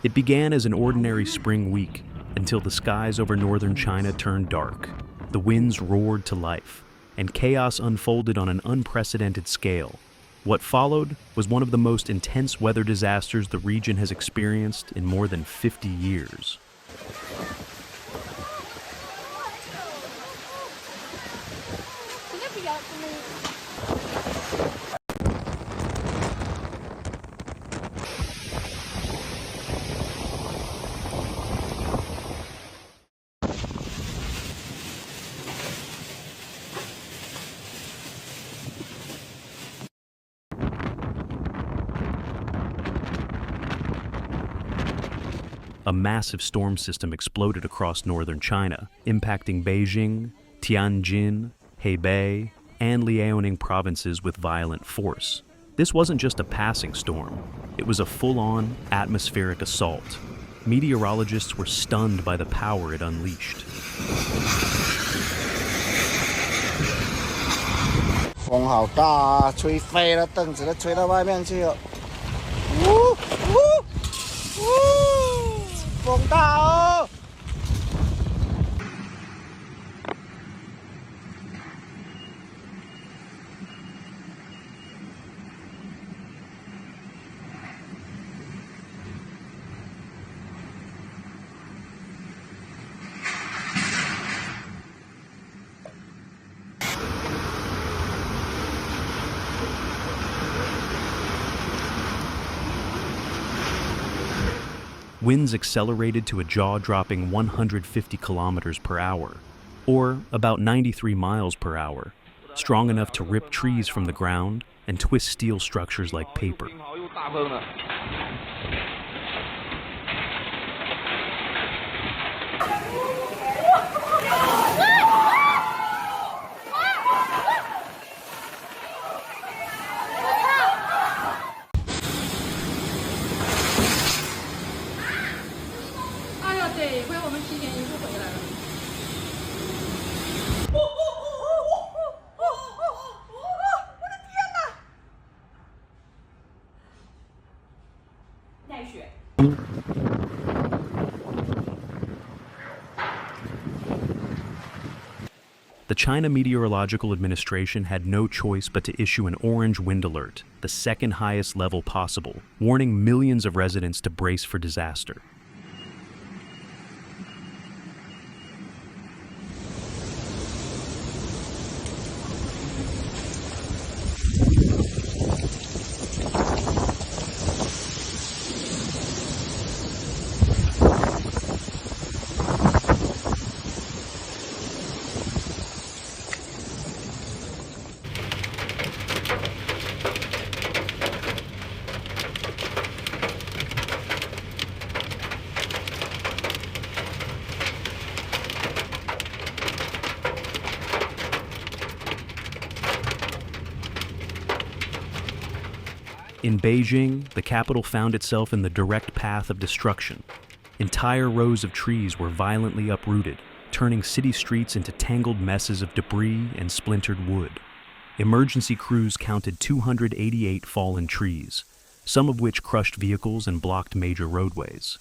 It began as an ordinary spring week until the skies over northern China turned dark. The winds roared to life, and chaos unfolded on an unprecedented scale. What followed was one of the most intense weather disasters the region has experienced in more than 50 years. A massive storm system exploded across northern China, impacting Beijing, Tianjin, Hebei, and Liaoning provinces with violent force. This wasn't just a passing storm, it was a full-on atmospheric assault. Meteorologists were stunned by the power it unleashed. 风好大啊，吹飞了，凳子都吹到外面去了。呜呜呜，风大哦！ Winds accelerated to a jaw-dropping 150 kilometers per hour, or about 93 miles per hour, strong enough to rip trees from the ground and twist steel structures like paper. The China Meteorological Administration had no choice but to issue an orange wind alert, the second highest level possible, warning millions of residents to brace for disaster. In Beijing, the capital found itself in the direct path of destruction. Entire rows of trees were violently uprooted, turning city streets into tangled messes of debris and splintered wood. Emergency crews counted 288 fallen trees, some of which crushed vehicles and blocked major roadways.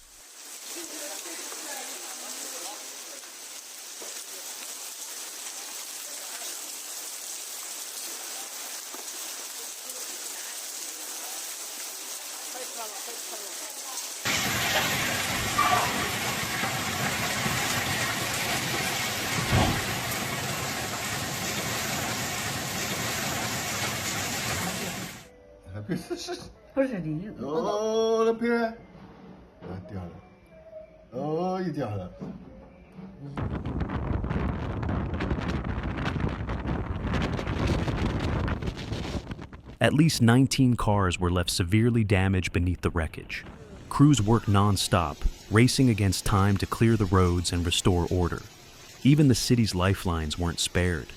Oh, 那边，啊掉了，哦，又掉了。At least 19 cars were left severely damaged beneath the wreckage. Crews worked non-stop, racing against time to clear the roads and restore order. Even the city's lifelines weren't spared.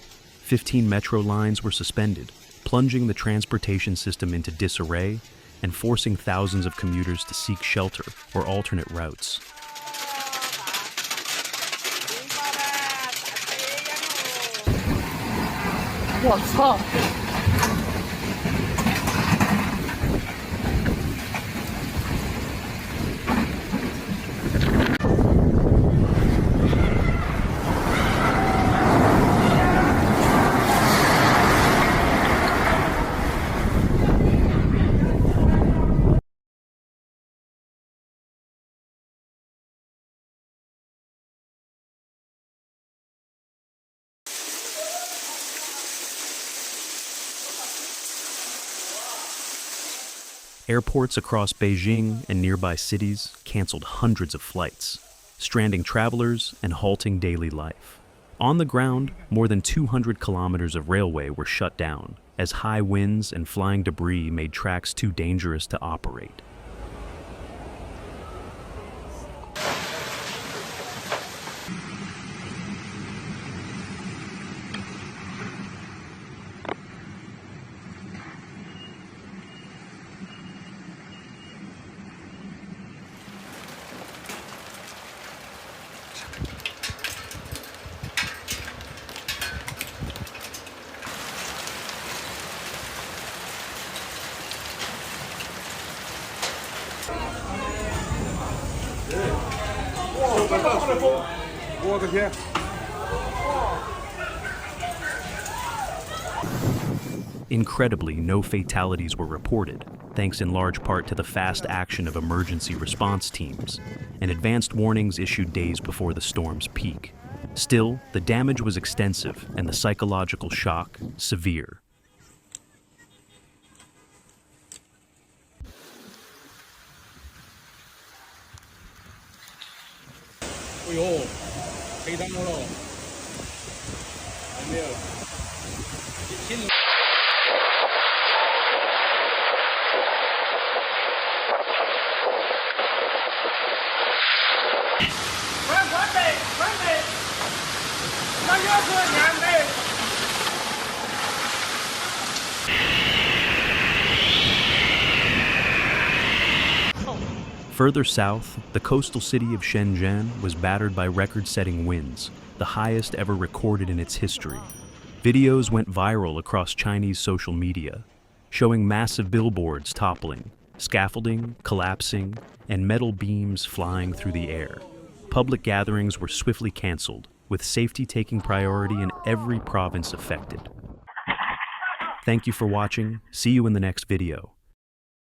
15 metro lines were suspended, plunging the transportation system into disarray and forcing thousands of commuters to seek shelter or alternate routes. Airports across Beijing and nearby cities canceled hundreds of flights, stranding travelers and halting daily life. On the ground, more than 200 kilometers of railway were shut down, as high winds and flying debris made tracks too dangerous to operate. Incredibly, no fatalities were reported, thanks in large part to the fast action of emergency response teams and advanced warnings issued days before the storm's peak. Still, the damage was extensive and the psychological shock severe. 哎呦，黑汤锅喽，还没有，新的。快点，那要是两倍。 Further south, the coastal city of Shenzhen was battered by record-setting winds, the highest ever recorded in its history. Videos went viral across Chinese social media, showing massive billboards toppling, scaffolding collapsing, and metal beams flying through the air. Public gatherings were swiftly canceled, with safety taking priority in every province affected. Thank you for watching. See you in the next video.